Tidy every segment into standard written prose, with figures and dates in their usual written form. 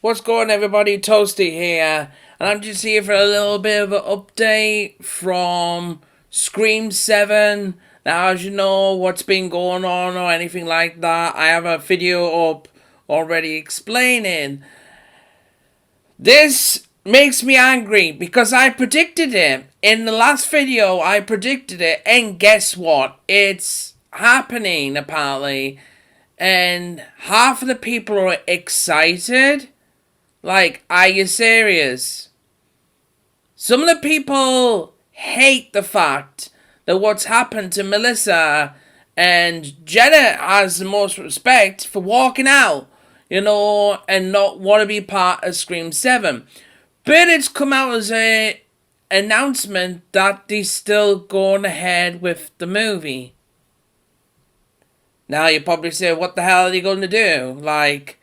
What's going on, everybody? Toasty here, and I'm just here for a little bit of an update from Scream 7. Now, as you know, what's been going on or anything like that, I have a video up already explaining. This makes me angry because I predicted it. In the last video, I predicted it, and guess what? It's happening, apparently. And half of the people are excited. Like, are you serious? Some of the people hate the fact that what's happened to Melissa and Jenna has the most respect for walking out, and not want to be part of Scream 7. But it's come out as a announcement that they're still going ahead with the movie. Now you probably say, what the hell are they going to do? Like,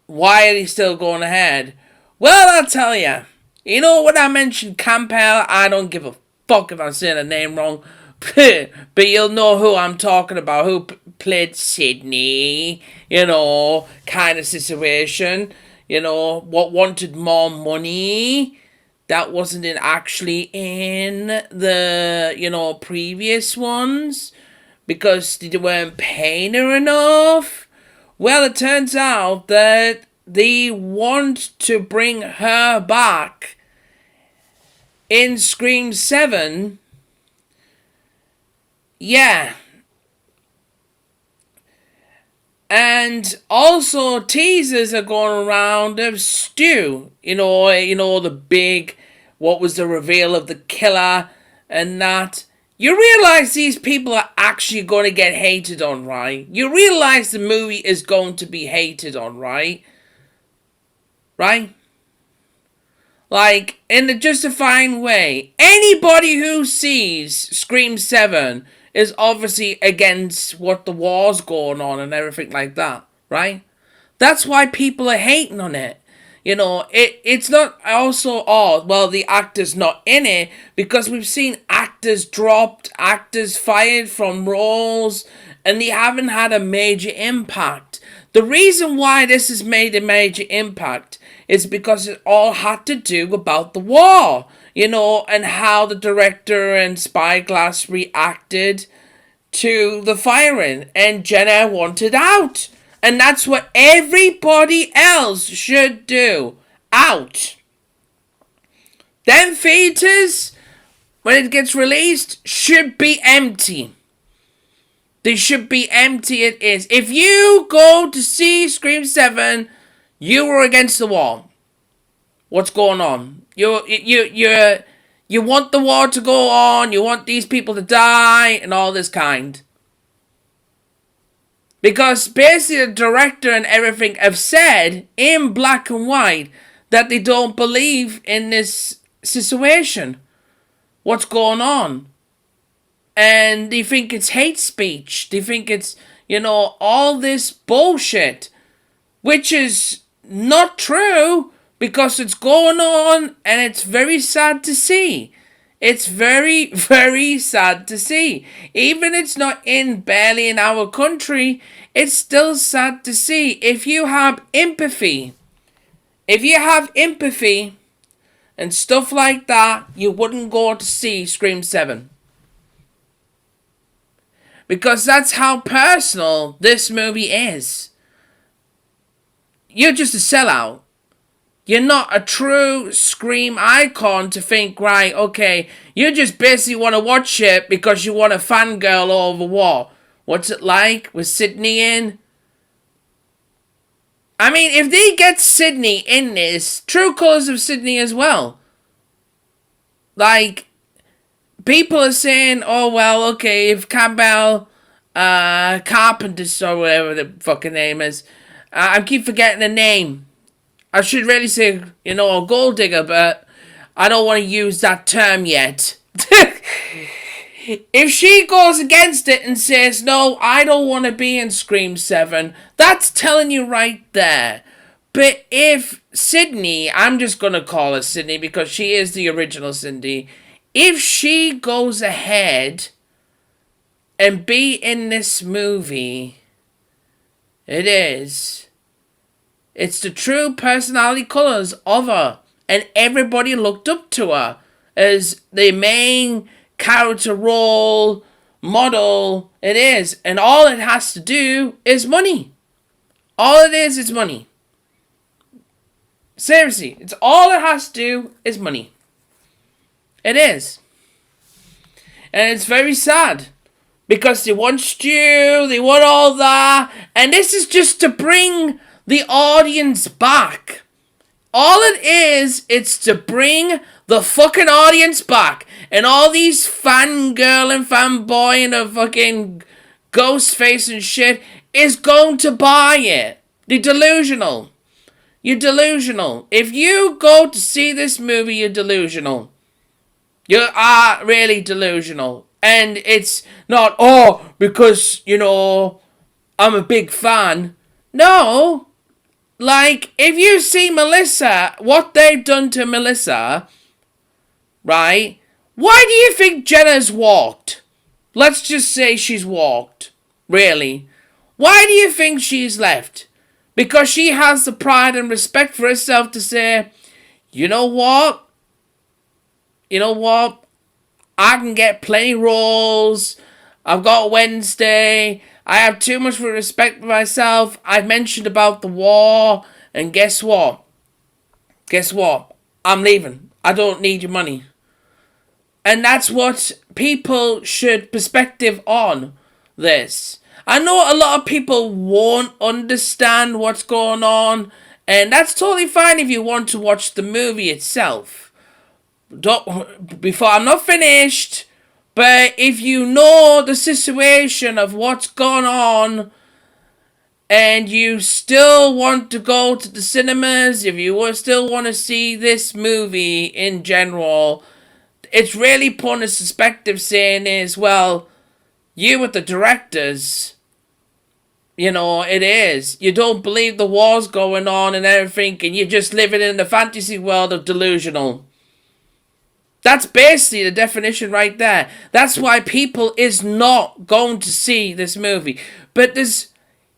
why are they still going ahead? Well, I'll tell you. You know when I mentioned Campbell, I don't give a fuck if I'm saying the name wrong. But you'll know who I'm talking about, who played Sydney, kind of situation. What wanted more money. That wasn't actually in the, previous ones. Because they weren't paying her enough. Well, it turns out that they want to bring her back in Scream 7. Yeah. And also teasers are going around of Stu. The big, what was the reveal of the killer and that. You realize these people are actually going to get hated on, right? You realize the movie is going to be hated on, right? Right? Like, in a justifying way. Anybody who sees Scream 7 is obviously against what the war's going on and everything like that, right? That's why people are hating on it. It's not also, the actor's not in it, because we've seen actors dropped, actors fired from roles, and they haven't had a major impact. The reason why this has made a major impact is because it all had to do about the war, and how the director and Spyglass reacted to the firing, and Jenna wanted out. And that's what everybody else should do. Out. Them theaters, when it gets released, should be empty. They should be empty. It is. If you go to see Scream 7, you were against the wall. What's going on? You want the war to go on. You want these people to die and all this kind. Because basically the director and everything have said in black and white that they don't believe in this situation. What's going on? And they think it's hate speech. They think it's, all this bullshit. Which is not true, because it's going on and it's very sad to see. It's very, very sad to see. Even it's not barely in our country, it's still sad to see. If you have empathy and stuff like that, you wouldn't go to see Scream 7. Because that's how personal this movie is. You're just a sellout. You're not a true Scream icon to think, right, okay, you just basically want to watch it because you want to fangirl over war. What's it like with Sydney in? I mean, if they get Sydney in this, True Colours of Sydney as well. Like, people are saying, oh, well, okay, if Campbell, Carpenter, or whatever the fucking name is, I keep forgetting the name. I should really say, a gold digger, but I don't want to use that term yet. If she goes against it and says, no, I don't want to be in Scream 7, that's telling you right there. But if Sydney, I'm just going to call her Sydney because she is the original Cindy, if she goes ahead and be in this movie, it is It's the true personality colours of her. And everybody looked up to her as the main character role model it is. And all it has to do is money. All it is money. Seriously, it's all it has to do is money. It is. And it's very sad. Because they want Stu, they want all that. And this is just to bring the audience back. All it is, it's to bring the fucking audience back. And all these fangirl and fanboy and a fucking ghost face and shit is going to buy it. They're delusional. You're delusional. If you go to see this movie, you're delusional. You are really delusional. And it's not, oh, because, you know, I'm a big fan. No. Like, if you see Melissa, what they've done to Melissa, right? Why do you think Jenna's walked? Let's just say she's walked. Really. Why do you think she's left? Because she has the pride and respect for herself to say, you know what? You know what? I can get plenty roles. I've got Wednesday. I have too much respect for myself. I've mentioned about the war. And guess what? Guess what? I'm leaving. I don't need your money. And that's what people should perspective on this. I know a lot of people won't understand what's going on. And that's totally fine if you want to watch the movie itself. Before I'm not finished, but if you know the situation of what's gone on and you still want to go to the cinemas, if you still want to see this movie in general, it's really putting a perspective saying is, well, you with the directors, you know, it is. You don't believe the war's going on and everything, and you're just living in the fantasy world of delusional. That's basically the definition right there. That's why people is not going to see this movie. But there's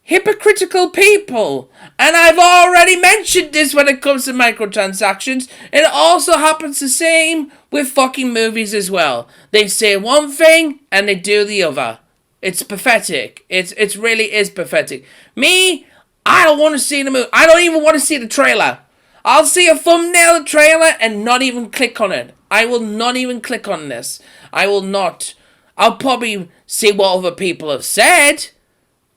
hypocritical people. And I've already mentioned this when it comes to microtransactions. It also happens the same with fucking movies as well. They say one thing and they do the other. It's pathetic. It really is pathetic. Me, I don't want to see the movie. I don't even want to see the trailer. I'll see a thumbnail trailer and not even click on it. I will not even click on this. I will not. I'll probably see what other people have said,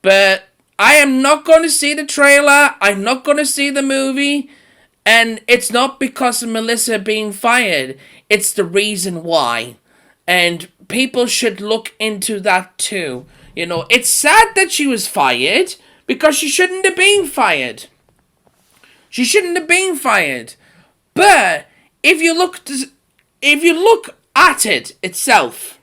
but I am not going to see the trailer. I'm not going to see the movie. And it's not because of Melissa being fired. It's the reason why. And people should look into that too. You know, it's sad that she was fired because she shouldn't have been fired. She shouldn't have been fired. But if you look at it itself,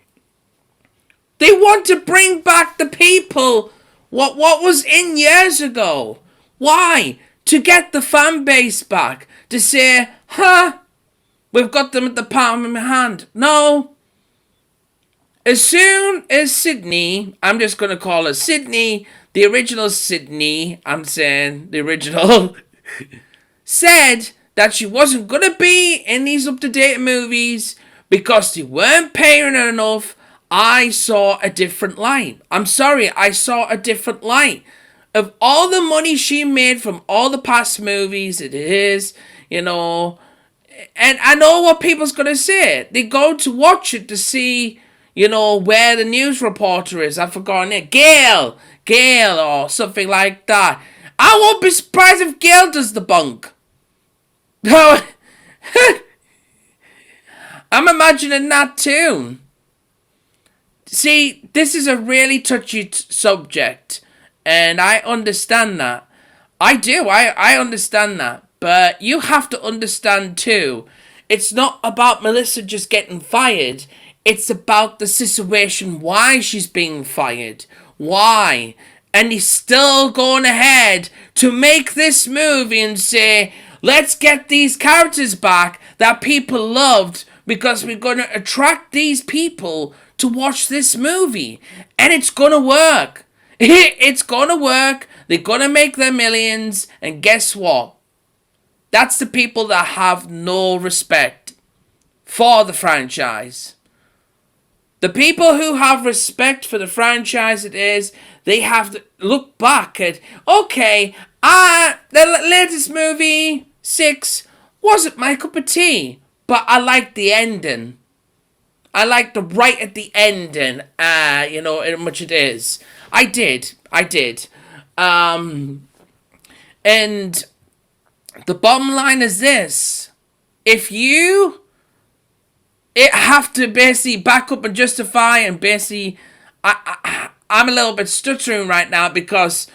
they want to bring back the people what was in years ago. Why? To get the fan base back. To say, we've got them at the palm of my hand. No. As soon as Sydney, I'm just going to call her Sydney, the original Sydney, I'm saying the original, said that she wasn't going to be in these up-to-date movies because they weren't paying her enough, I saw a different light. I'm sorry, I saw a different light. Of all the money she made from all the past movies, it is, you know, and I know what people's going to say. They go to watch it to see, you know, where the news reporter is. I've forgotten it. Gail, or something like that. I won't be surprised if Gail does the bunk. No, I'm imagining that too. See, this is a really touchy subject, and I understand that. I do, I understand that. But you have to understand too, it's not about Melissa just getting fired. It's about the situation, why she's being fired. Why? And he's still going ahead to make this movie and say, let's get these characters back that people loved because we're going to attract these people to watch this movie. And it's going to work. It's going to work. They're gonna make their millions, and guess what? That's the people that have no respect for the franchise. The people who have respect for the franchise, they have to look back at, okay, the latest movie, 6, wasn't my cup of tea, but I liked the ending. I liked the right at the ending, how much it is. I did. And the bottom line is this. If you have to basically back up and justify and basically... I'm a little bit stuttering right now because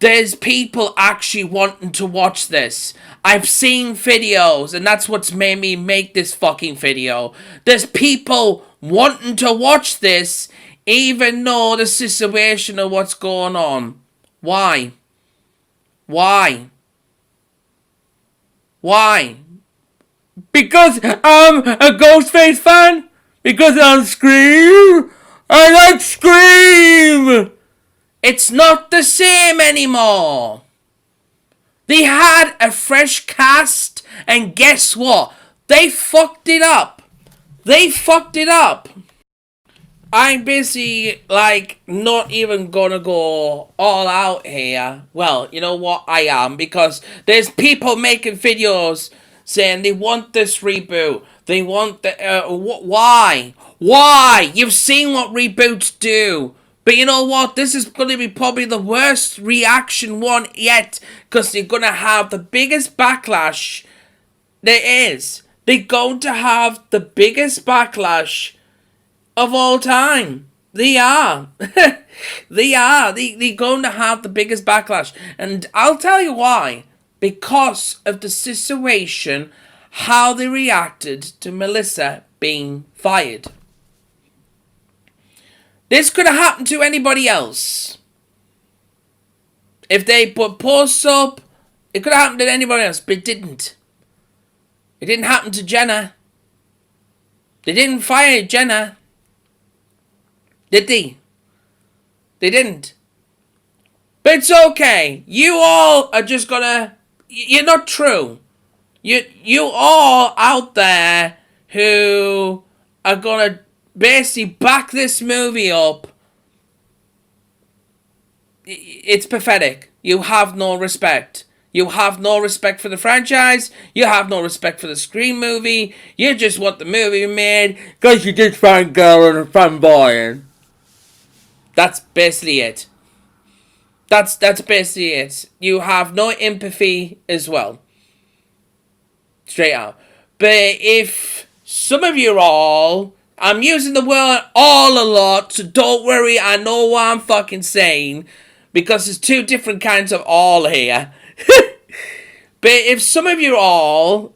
there's people actually wanting to watch this. I've seen videos, and that's what's made me make this fucking video. There's people wanting to watch this, even though the situation of what's going on. Why? Because I'm a Ghostface fan? Because I'm Scream? I like Scream! It's not the same anymore. They had a fresh cast, and guess what? They fucked it up. I'm busy, not even gonna go all out here. Well, you know what? I am, because there's people making videos saying they want this reboot. They want the... why? Why? You've seen what reboots do. But you know what? This is going to be probably the worst reaction one yet, because they're going to have the biggest backlash there is. They're going to have the biggest backlash of all time. They are. They are. They're going to have the biggest backlash. And I'll tell you why. Because of the situation, how they reacted to Melissa being fired. This could have happened to anybody else. If they put posts up, it could have happened to anybody else, but it didn't. It didn't happen to Jenna. They didn't fire Jenna. Did they? They didn't. But it's okay. You all are just gonna... You're not true. You all out there who are gonna basically back this movie up. It's pathetic. You have no respect. You have no respect for the franchise. You have no respect for the Scream movie. You just want the movie made because you did fangirl and fanboying. That's basically it. That's basically it. You have no empathy as well. Straight out. But if some of you all... I'm using the word all a lot, so don't worry, I know what I'm fucking saying. Because there's two different kinds of all here. But if some of you all,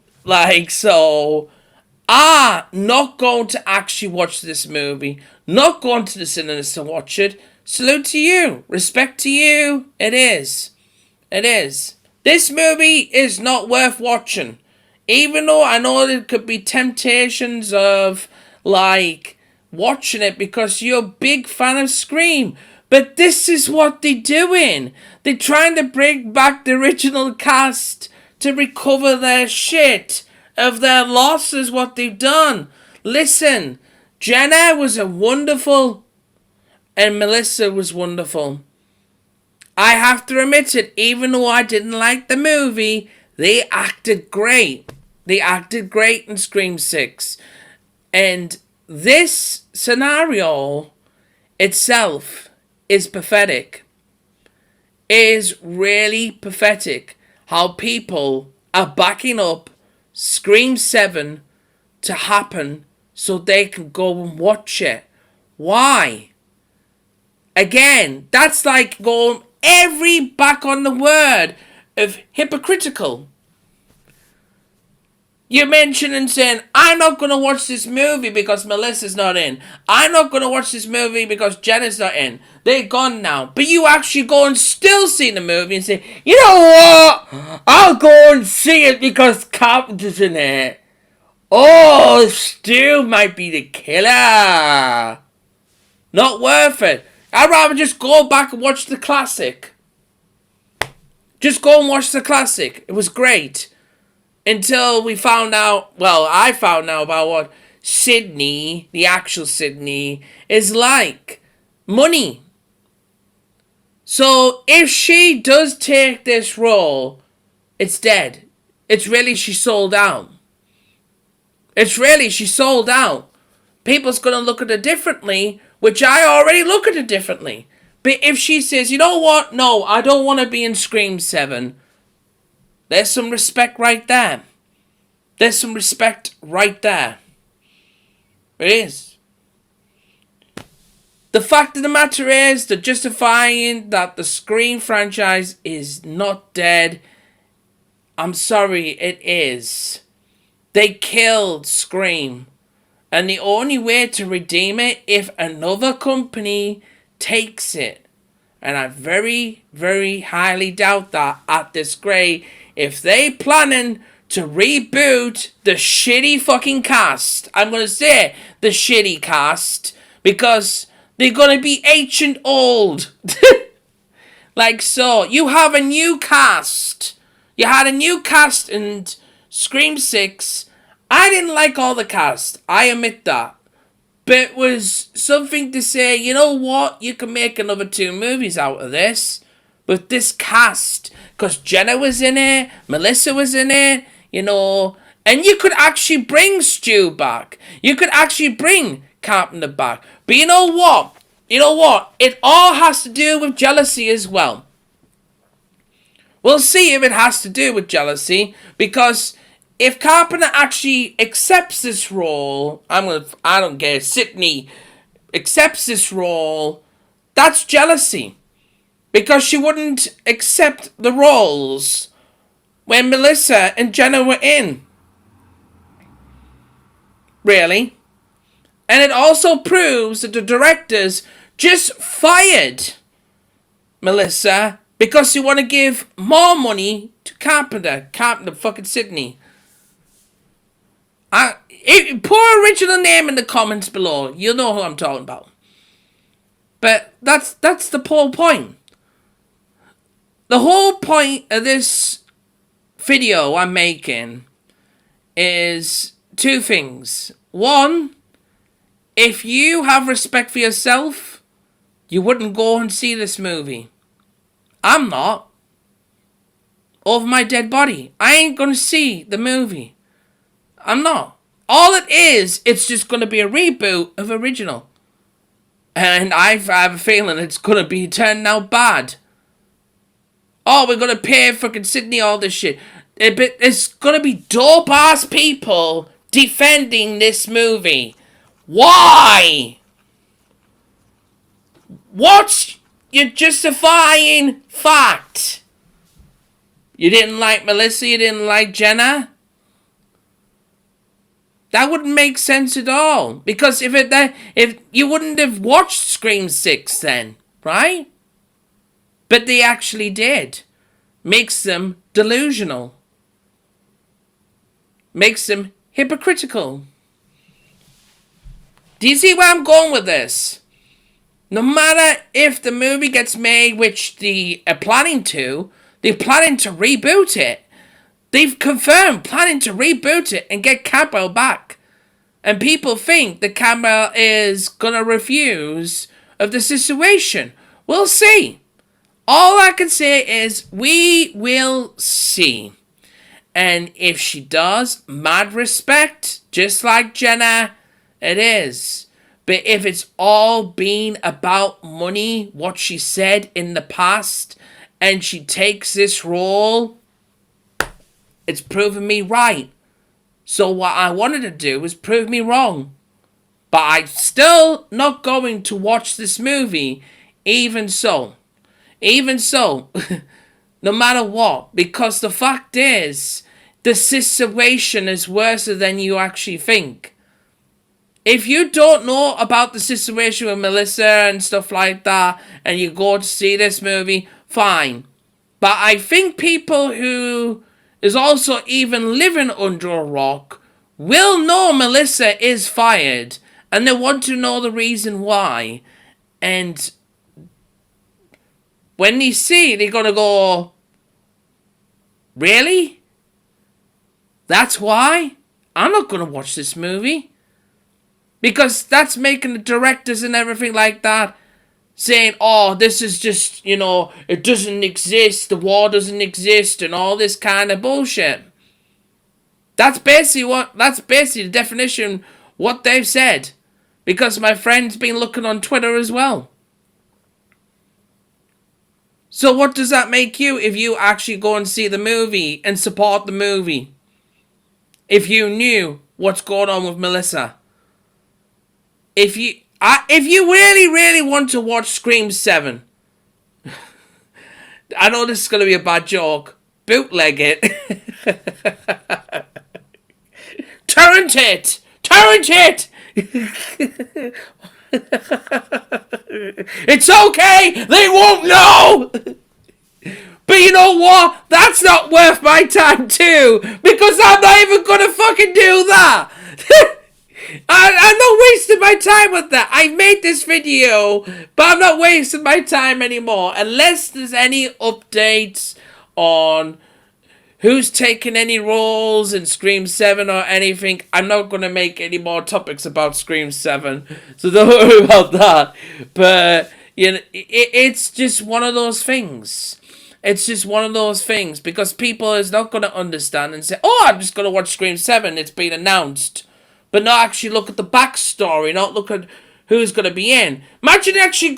are not going to actually watch this movie, not going to the cinemas to watch it, salute to you. Respect to you. It is. This movie is not worth watching. Even though I know there could be temptations of, watching it because you're a big fan of Scream. But this is what they're doing. They're trying to bring back the original cast to recover their shit of their losses, what they've done. Listen, Jenna was a wonderful, and Melissa was wonderful. I have to admit it, even though I didn't like the movie, they acted great. They acted great in Scream 6. And this scenario itself is pathetic. Is really pathetic. How people are backing up Scream 7 to happen so they can go and watch it. Why? Again, that's like going back on the word of hypocritical. You're mentioning saying, I'm not going to watch this movie because Melissa's not in. I'm not going to watch this movie because Jenna's not in. They're gone now. But you actually go and still see the movie and say, you know what? I'll go and see it because Carpenter's in it. Oh, Stu might be the killer. Not worth it. I'd rather just go back and watch the classic. Just go and watch the classic. It was great. Until we found out, well, I found out about what Sydney, the actual Sydney, is like. Money. So if she does take this role, it's dead. It's really she sold out. It's really she sold out. People's gonna look at it differently, which I already look at it differently. But if she says, you know what, no, I don't want to be in Scream 7, there's some respect right there. There's some respect right there. It is. The fact of the matter is, they're justifying that the Scream franchise is not dead. I'm sorry, it is. They killed Scream. And the only way to redeem it, if another company takes it. And I very, very highly doubt that at this grade. If they planning to reboot the shitty fucking cast, I'm going to say the shitty cast, because they're going to be ancient old. Like so. You have a new cast. You had a new cast in Scream 6. I didn't like all the cast. I admit that. But it was something to say, you know what? You can make another 2 movies out of this. With this cast. Because Jenna was in it. Melissa was in it. You know. And you could actually bring Stu back. You could actually bring Carpenter back. But you know what? You know what? It all has to do with jealousy as well. We'll see if it has to do with jealousy. Because if Carpenter actually accepts this role, I don't care, Sydney accepts this role, that's jealousy. Because she wouldn't accept the roles when Melissa and Jenna were in. Really. And it also proves that the directors just fired Melissa because they want to give more money to Carpenter fucking Sydney. Put original name in the comments below. You'll know who I'm talking about. But that's the whole point. The whole point of this video I'm making is 2 things. 1, if you have respect for yourself, you wouldn't go and see this movie. I'm not. Over my dead body. I ain't gonna see the movie. I'm not. All it is, it's just gonna be a reboot of original. And I have a feeling it's gonna be turned out bad. Oh, we're gonna pay fucking Sydney all this shit. But it's gonna be dope ass people defending this movie. Why? What's your justifying fact? You didn't like Melissa, you didn't like Jenna? That wouldn't make sense at all. Because if you wouldn't have watched Scream 6 then, right? But they actually did. Makes them delusional. Makes them hypocritical. Do you see where I'm going with this? No matter if the movie gets made, which they are planning to, they're planning to reboot it. They've confirmed planning to reboot it and get Campbell back. And people think that Campbell is gonna refuse of the situation. We'll see. All I can say is we will see. And if she does, mad respect, just like Jenna, it is. But if it's all been about money, what she said in the past, and she takes this role, it's proven me right. So what I wanted to do was prove me wrong. But I'm still not going to watch this movie, even so. Even so, no matter what. Because the fact is, the situation is worse than you actually think. If you don't know about the situation with Melissa and stuff like that, and you go to see this movie, fine. But I think people who is also even living under a rock will know Melissa is fired, and they want to know the reason why. And when they see, they're gonna go, Really? That's why? I'm not gonna watch this movie. Because that's making the directors and everything like that saying, oh, this is just, it doesn't exist, the war doesn't exist, and all this kind of bullshit. That's basically the definition, what they've said. Because my friend's been looking on Twitter as well. So what does that make you if you actually go and see the movie and support the movie? If you knew what's going on with Melissa. If you really, really want to watch Scream 7, I know this is going to be a bad joke, bootleg it. Torrent it! Torrent it! It's okay! They won't know! But you know what? That's not worth my time too! Because I'm not even gonna fucking do that! I'm not wasting my time with that. I made this video, but I'm not wasting my time anymore. Unless there's any updates on who's taking any roles in Scream 7 or anything, I'm not going to make any more topics about Scream 7. So don't worry about that. But, it's just one of those things. It's just one of those things. Because people is not going to understand and say, oh, I'm just going to watch Scream 7. It's been announced. But not actually look at the backstory, not look at who's going to be in. Imagine actually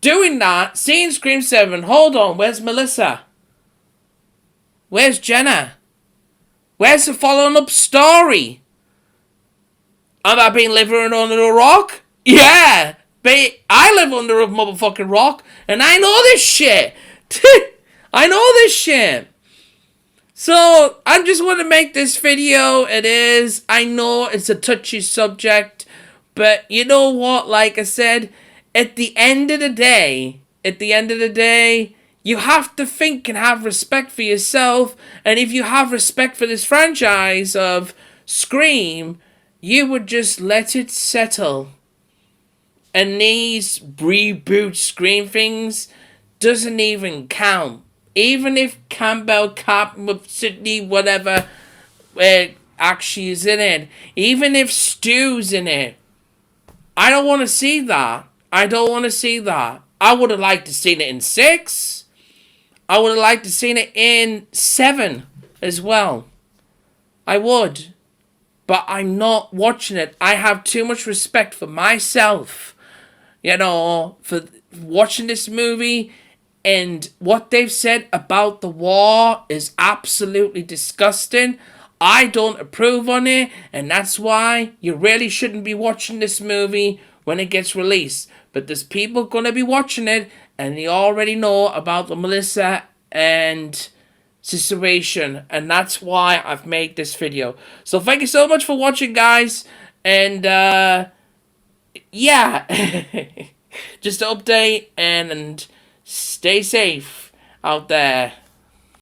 doing that, seeing Scream 7. Hold on, where's Melissa? Where's Jenna? Where's the following up story? Have I been living under a rock? Yeah, but I live under a motherfucking rock, and I know this shit. I know this shit. So, I just want to make this video. I know it's a touchy subject, but you know what, like I said, at the end of the day, you have to think and have respect for yourself, and if you have respect for this franchise of Scream, you would just let it settle. And these reboot Scream things doesn't even count. Even if Campbell, Captain with Sydney, whatever, actually is in it. Even if Stu's in it. I don't want to see that. I would have liked to seen it in 6. I would have liked to seen it in 7 as well. I would. But I'm not watching it. I have too much respect for myself. For watching this movie. And what they've said about the war is absolutely disgusting. I don't approve on it. And that's why you really shouldn't be watching this movie when it gets released. But there's people going to be watching it. And they already know about the Melissa and situation. And that's why I've made this video. So thank you so much for watching, guys. And yeah. Just to update and stay safe out there.